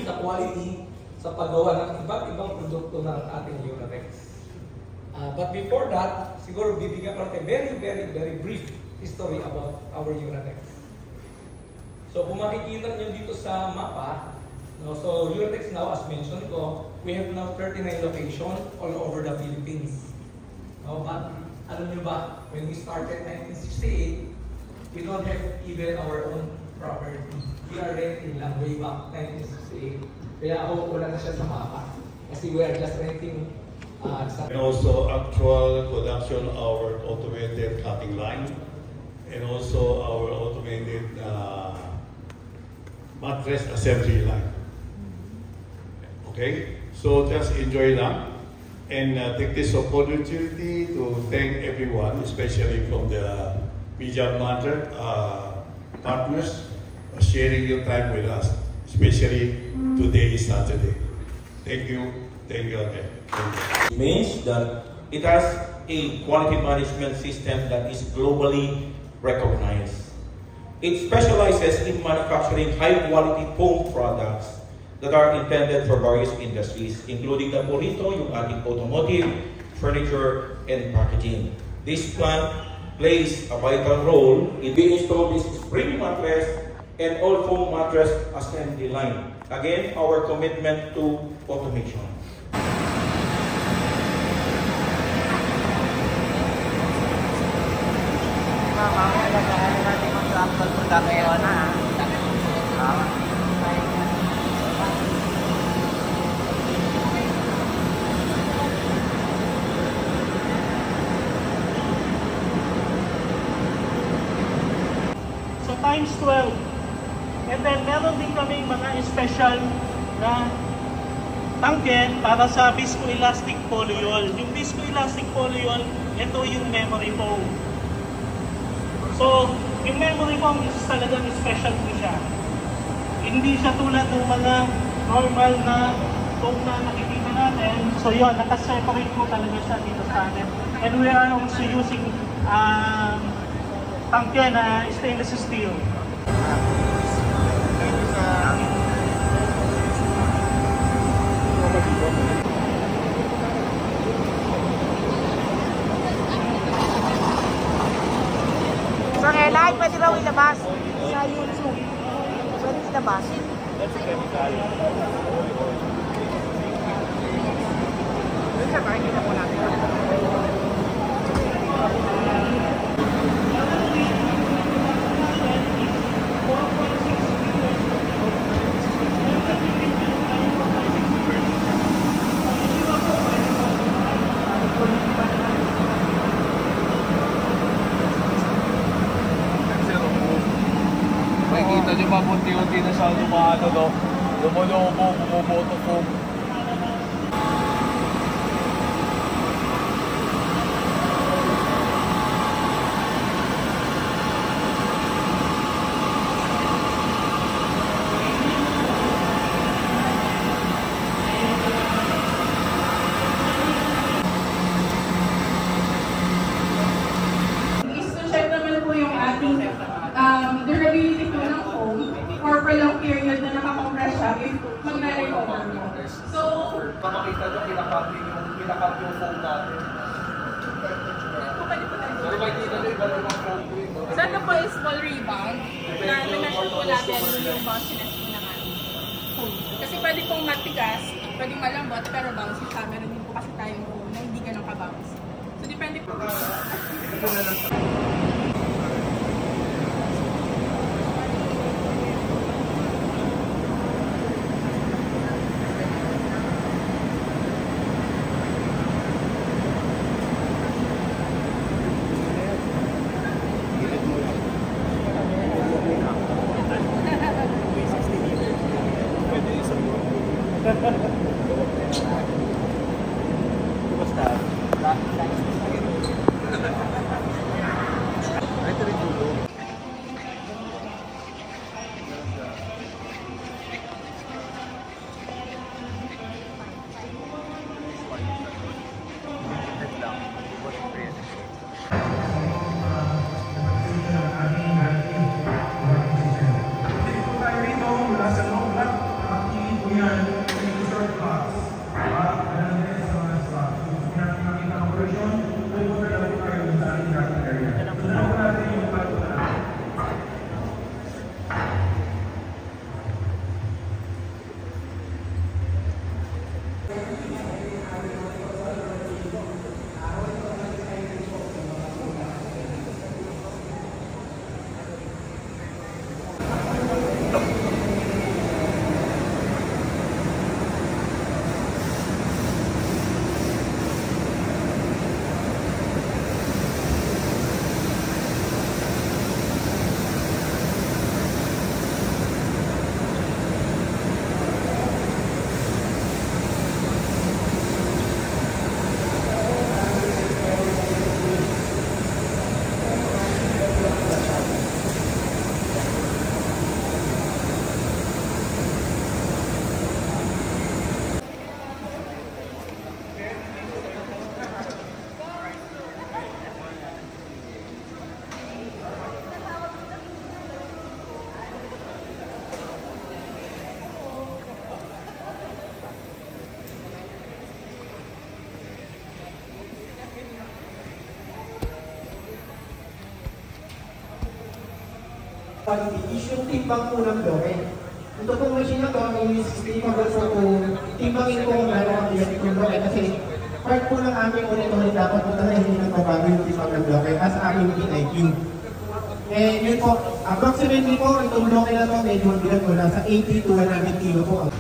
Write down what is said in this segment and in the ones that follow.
Sa quality, sa paggawa ng iba't ibang produkto ng ating Uratex. But before that, siguro bibigyan ko natin very brief history about our Uratex. So kung makikita niyo dito sa mapa, no, so Uratex now, as mentioned ko, we have now 39 locations all over the Philippines. No, but alam niyo ba, when we started 1968, we don't have even our own property. We are renting lang way back 1968. Kaya wala na siya sa mapa. Kasi we are just renting. And also actual production of our automated cutting line. And also our automated mattress assembly line. Okay? So just enjoy lang. And take this opportunity to thank everyone, especially from the Media Matter partners, sharing your time with us, especially today is Saturday. Thank you. Thank you again. It means that it has a quality management system that is globally recognized. It specializes in manufacturing high-quality foam products that are intended for various industries, including the burrito, yung ating automotive, furniture, and packaging. This plant plays a vital role in being installed this spring mattress and all foam mattress assembly line. Again, our commitment to automation. So times 12. And then meron din kami mga special na tangke para sa viscoelastic polyol. Yung viscoelastic polyol, ito yung memory foam. So, yung memory foam is talagang special po siya. Hindi siya tulad ng mga normal na foam na nakikita natin. So yun, nakaseparate po talaga siya dito sa atin. And we are also using tangke na stainless steel. Sa airline, pwede raw ilabas sa YouTube. Pwede ilabas. That's a chemical. Doon sa bahay, kita po natin. Makikita nyo pa bunti-unti na siya lumano, no? Lumulubo, bumuboto po. Check naman po yung ating durability po ng foam or prolonged period na nakakompress siya if magna-recover mo. So, Makakita nyo, pinakap yung foam natin. Pero makikita nyo, iba yung foam ko yun. so ito po is small rebound na na-measure po natin yung bounciness po ng ating foam. Kasi pwede pong matigas, pwedeng malambot, pero bouncy siya. Meron din po kasi tayong foam na hindi ganun ka-bouncy. So, depende po. Pwede Basta. Ito rin dulo. quality is yung timbang po ng bloke. Ito pong machine na to is capable po kung timbangin kung meron ang yung bloke kasi part po ng aming monitoring dapat po talaga hindi nagbabago yung timbang ng bloke as aming PIQ. And yun po, approximately po itong bloke na to medyo bilang po nasa 80 to 100 kilo po.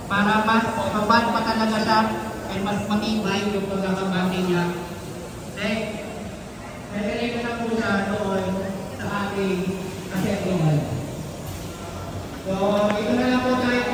Para mas mabad pa talaga siya ay mas matibay yung pagkakabati niya. Okay? Nagkali ko na po siya doon sa ating assembly. So, ito na lang po tayo.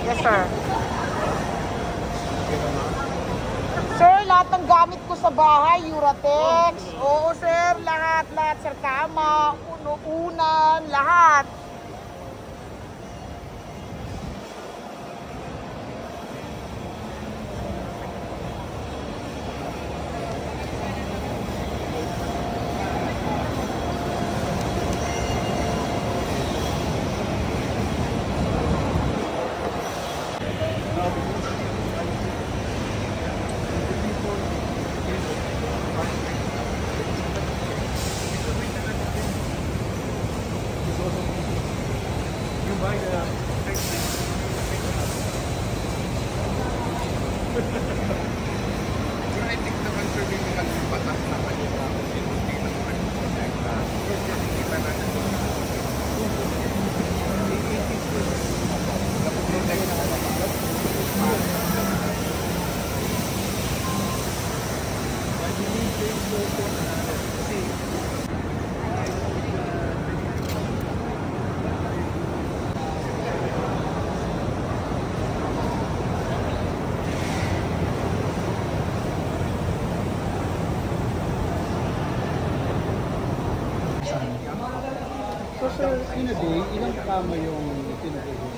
Yes, sir. Sir, lahat ng gamit ko sa bahay, Uratex. Oo, sir. Lahat, sir. Kama, unan, lahat. sir, in a day, ilang kama yung pinuproduce?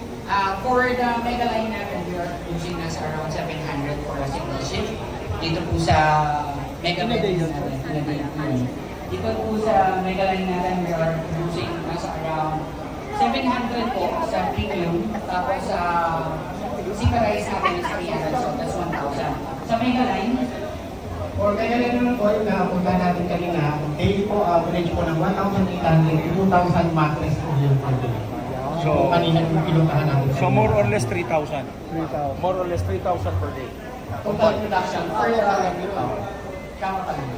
For the mega line natin, we are using nasa around 700 for a single shift. Dito po sa mega line natin. Dito po sa mega line natin, we are using nasa around 700 po sa premium. Tapos sa Sika rice natin is 300, so that's 1,000. Sa mega line, Or kaya lang naman po, punta natin kanina, daily po, average po ng 1,800 to 2,000 mattress po yun per day. So, kanina yung pinuntahan natin. So more or less 3,000. More or less 3,000 per day. total production for kama pa lang.